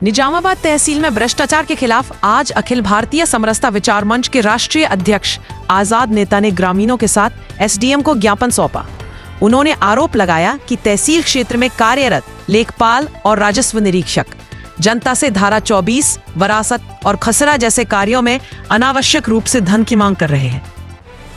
निजामाबाद तहसील में भ्रष्टाचार के खिलाफ आज अखिल भारतीय समरसता विचार मंच के राष्ट्रीय अध्यक्ष आजाद नेता ने ग्रामीणों के साथ एसडीएम को ज्ञापन सौंपा। उन्होंने आरोप लगाया कि तहसील क्षेत्र में कार्यरत लेखपाल और राजस्व निरीक्षक जनता से धारा 24, वरासत और खसरा जैसे कार्यों में अनावश्यक रूप से धन की मांग कर रहे हैं।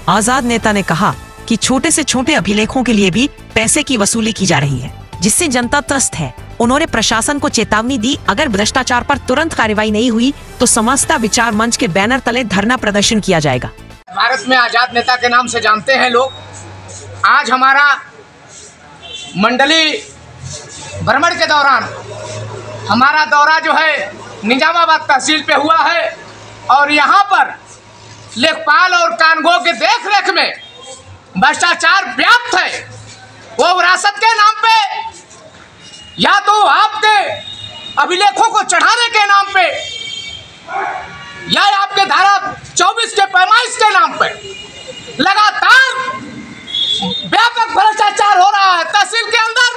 आजाद नेता ने कहा कि छोटे से छोटे अभिलेखों के लिए भी पैसे की वसूली की जा रही है, जिससे जनता त्रस्त है। उन्होंने प्रशासन को चेतावनी दी, अगर भ्रष्टाचार पर तुरंत कार्रवाई नहीं हुई तो समरसता विचार मंच के बैनर तले धरना प्रदर्शन किया जाएगा। भारत में आजाद नेता के नाम से जानते हैं लोग। आज हमारा मंडली भ्रमण के दौरान हमारा दौरा जो है निजामाबाद तहसील पे हुआ है और यहाँ पर लेखपाल और कानगो के देखरेख में भ्रष्टाचार व्याप्त है। वो विरासत के नाम पे या तो आपके अभिलेखों को चढ़ाने के नाम पे या आपके धारा 24 के पैमाइश के नाम पे लगातार व्यापक भ्रष्टाचार हो रहा है तहसील के अंदर।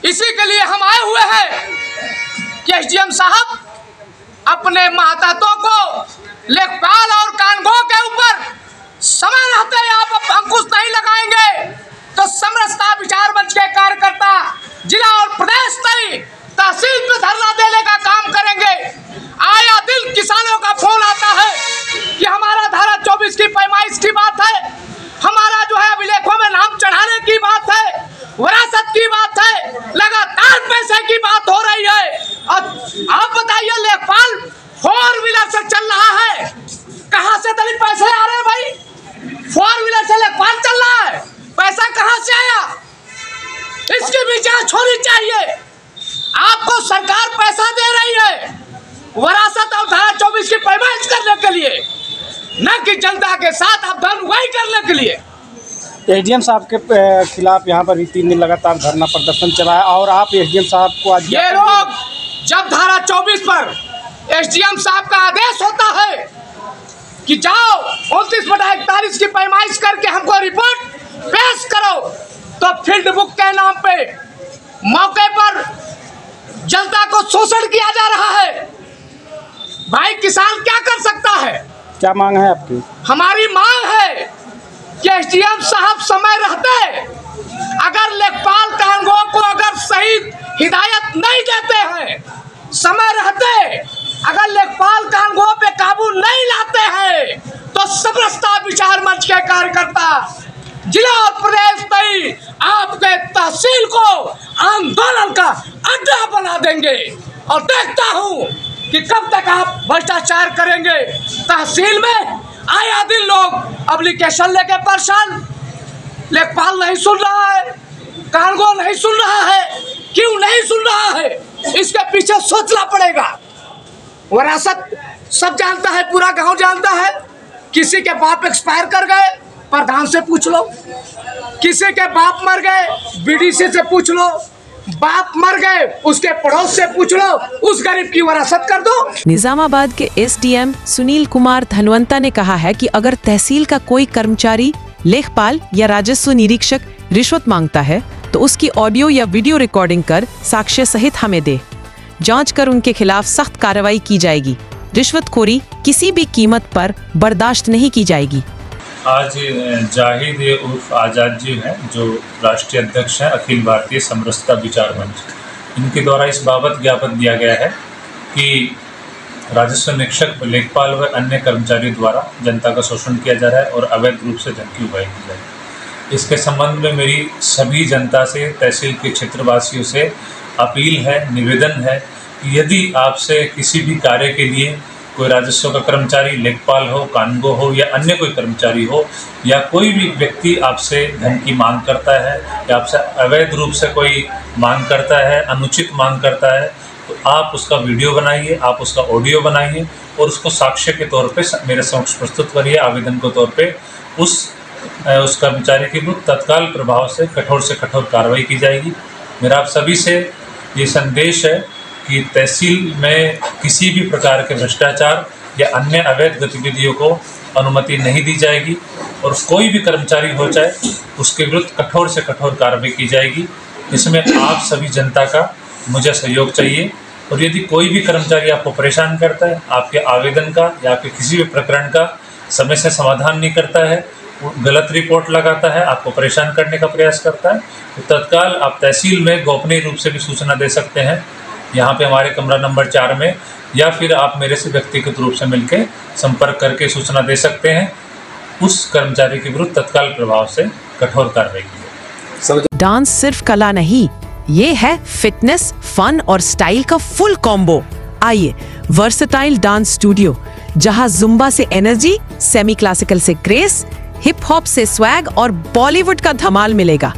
इसी के लिए हम आए हुए हैं कि एसडीएम साहब अपने महतातों को लेखपाल और कानगो के ऊपर समय रहते आप अंकुश नहीं लगाएंगे तो समरसता विचार मंच के कार्यकर्ता जिला और प्रदेश स्तरीय तहसील पे धरना देने का काम करेंगे। आया दिन किसानों का फोन आता है कि हमारा धारा 24 की पैमाइश की बात है, हमारा जो है अभिलेखों में नाम चढ़ाने की बात है, विरासत की बात है, लगातार पैसे की बात हो रही है। और आप बताइए लेखपाल 4 व्हीलर से चल रहा है, कहाँ से तभी पैसे आ रहे हैं भाई? 4 व्हीलर से लेखपाल चल रहा है, पैसा कहाँ से आया? इसकी भी जांच होनी चाहिए। आपको सरकार पैसा दे रही है विरासत और धारा 24 की पैमाइश करने के लिए, न कि जनता के साथ आप धन उगाही करने के लिए। एसडीएम साहब के खिलाफ यहाँ पर भी 3 दिन लगातार धरना प्रदर्शन चला है और आप एसडीएम साहब को आज ये लोग जब धारा 24 पर एसडीएम साहब का आदेश होता है कि जाओ 29/41 की पैमाइश करके हमको रिपोर्ट पेश करो, तो फील्ड बुक के नाम पे मौके पर जनता को शोषण किया जा रहा है। भाई किसान क्या कर सकता है? क्या मांग है आपकी? हमारी मांग है कि एसडीएम साहब समय रहते अगर लेखपाल कानगो को अगर सही हिदायत नहीं देते हैं, समय रहते अगर लेखपाल कानगो पे काबू नहीं लाते हैं, तो समरसता विचार मंच के कार्यकर्ता जिला और प्रदेश स्तरीय आपके तहसील को आंदोलन का अड्डा बना देंगे। और देखता हूं कि कब तक आप भ्रष्टाचार करेंगे। तहसील में आया दिन लोग एप्लीकेशन लेके परेशान, लेखपाल नहीं सुन रहा है, कानगो नहीं सुन रहा है। क्यों नहीं सुन रहा है? इसके पीछे सोचना पड़ेगा। विरासत सब जानता है, पूरा गांव जानता है। किसी के बाप एक्सपायर कर गए, प्रधान से पूछ लो। किसी के बाप मर गए, बीडीसी से पूछ लो। बाप मर गए, उसके पड़ोस से पूछ लो, उस गरीब की विरासत कर दो। निजामाबाद के एसडीएम सुनील कुमार धनवंता ने कहा है कि अगर तहसील का कोई कर्मचारी लेखपाल या राजस्व निरीक्षक रिश्वत मांगता है तो उसकी ऑडियो या वीडियो रिकॉर्डिंग कर साक्ष्य सहित हमें दे। जांच कर उनके खिलाफ सख्त कार्रवाई की जाएगी। रिश्वतखोरी किसी भी कीमत पर बर्दाश्त नहीं की जाएगी। आज जाहिद उर्फ आज़ाद जी हैं, जो राष्ट्रीय अध्यक्ष हैं अखिल भारतीय समरसता विचार मंच, इनके द्वारा इस बाबत ज्ञापन दिया गया है कि राजस्व निरीक्षक, लेखपाल व अन्य कर्मचारियों द्वारा जनता का शोषण किया जा रहा है और अवैध रूप से धन की उगाही की जा रही है। इसके संबंध में मेरी सभी जनता से, तहसील के क्षेत्रवासियों से अपील है, निवेदन है कि यदि आपसे किसी भी कार्य के लिए कोई राजस्व का कर्मचारी, लेखपाल हो, कानगो हो या अन्य कोई कर्मचारी हो, या कोई भी व्यक्ति आपसे धन की मांग करता है या आपसे अवैध रूप से कोई मांग करता है, अनुचित मांग करता है, तो आप उसका वीडियो बनाइए, आप उसका ऑडियो बनाइए और उसको साक्ष्य के तौर पे मेरे समक्ष प्रस्तुत करिए। आवेदन के तौर पे उस कर्मचारी के विरुद्ध तत्काल प्रभाव से कठोर कार्रवाई की जाएगी। मेरा आप सभी से ये संदेश है कि तहसील में किसी भी प्रकार के भ्रष्टाचार या अन्य अवैध गतिविधियों को अनुमति नहीं दी जाएगी और कोई भी कर्मचारी हो जाए उसके विरुद्ध कठोर से कठोर कार्रवाई की जाएगी। इसमें आप सभी जनता का मुझे सहयोग चाहिए। और यदि कोई भी कर्मचारी आपको परेशान करता है, आपके आवेदन का या आपके किसी भी प्रकरण का समय से समाधान नहीं करता है, गलत रिपोर्ट लगाता है, आपको परेशान करने का प्रयास करता है, तो तत्काल आप तहसील में गोपनीय रूप से भी सूचना दे सकते हैं, यहाँ पे हमारे कमरा नंबर 4 में, या फिर आप मेरे से व्यक्तिगत रूप से मिलकर संपर्क करके सूचना दे सकते हैं। उस कर्मचारी के विरुद्ध तत्काल प्रभाव से कठोर कार्रवाई की जाए। डांस सिर्फ कला नहीं, ये है फिटनेस, फन और स्टाइल का फुल कॉम्बो। आइए वर्सेटाइल डांस स्टूडियो, जहां जुम्बा से एनर्जी, सेमी क्लासिकल से ग्रेस, हिप हॉप से स्वैग और बॉलीवुड का धमाल मिलेगा।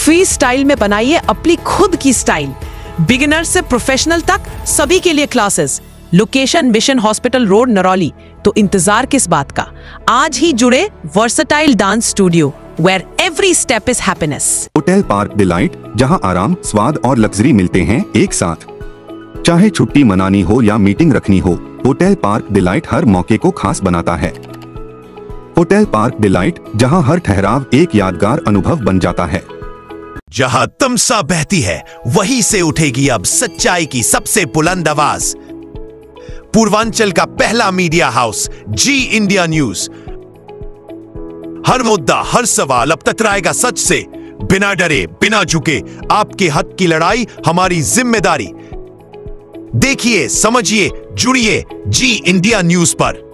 फ्री स्टाइल में बनाइए अपनी खुद की स्टाइल। बिगिनर से प्रोफेशनल तक सभी के लिए classes. Location mission hospital road, Narauli. तो इंतजार किस बात का, आज ही जुड़े versatile dance studio, where every step is happiness। Hotel park delight, जहां आराम, स्वाद और लग्जरी मिलते हैं एक साथ। चाहे छुट्टी मनानी हो या मीटिंग रखनी हो, होटल पार्क डिलाइट हर मौके को खास बनाता है। होटल पार्क डिलाइट, जहां हर ठहराव एक यादगार अनुभव बन जाता है। जहां तमसा बहती है, वहीं से उठेगी अब सच्चाई की सबसे बुलंद आवाज। पूर्वांचल का पहला मीडिया हाउस, जी इंडिया न्यूज। हर मुद्दा, हर सवाल अब टकराएगा सच से। बिना डरे, बिना झुके, आपके हक की लड़ाई हमारी जिम्मेदारी। देखिए, समझिए, जुड़िए जी इंडिया न्यूज पर।